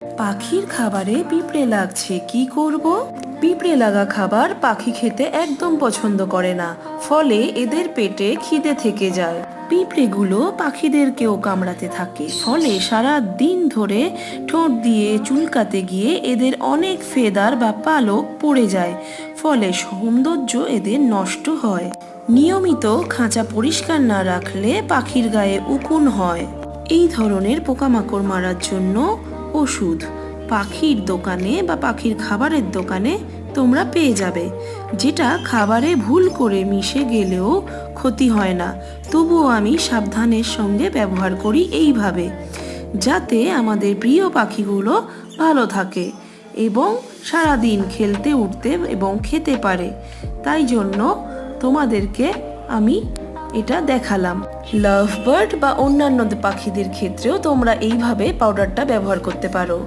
পাখির খাবারে পিঁপড়ে লাগছে, কি করব? পিঁপড়ে লাগা খাবার পাখি খেতে একদম পছন্দ করে না, ফলে এদের পেটে খিদে থেকে যায়। পিঁপড়েগুলো পাখিদেরকেও কামড়াতে থাকে, ফলে সারা দিন ধরে ঠোঁট দিয়ে চুলকাতে গিয়ে এদের অনেক ফেদার বা পালক পড়ে যায়, ফলে সৌন্দর্য এদের নষ্ট হয়। নিয়মিত খাঁচা পরিষ্কার না রাখলে পাখির গায়ে উকুন হয়। এই ধরনের পোকামাকড় মারার জন্য ওষুধ পাখির দোকানে বা পাখির খাবারের দোকানে তোমরা পেয়ে যাবে, যেটা খাবারে ভুল করে মিশে গেলেও ক্ষতি হয় না। তবুও আমি সাবধানের সঙ্গে ব্যবহার করি এইভাবে, যাতে আমাদের প্রিয় পাখিগুলো ভালো থাকে এবং সারাদিন খেলতে উঠতে এবং খেতে পারে। তাই জন্য তোমাদেরকে আমি এটা দেখালাম। লাভ বার্ড বা অন্যান্য পাখিদের ক্ষেত্রেও তোমরা এইভাবে পাউডারটা ব্যবহার করতে পারো।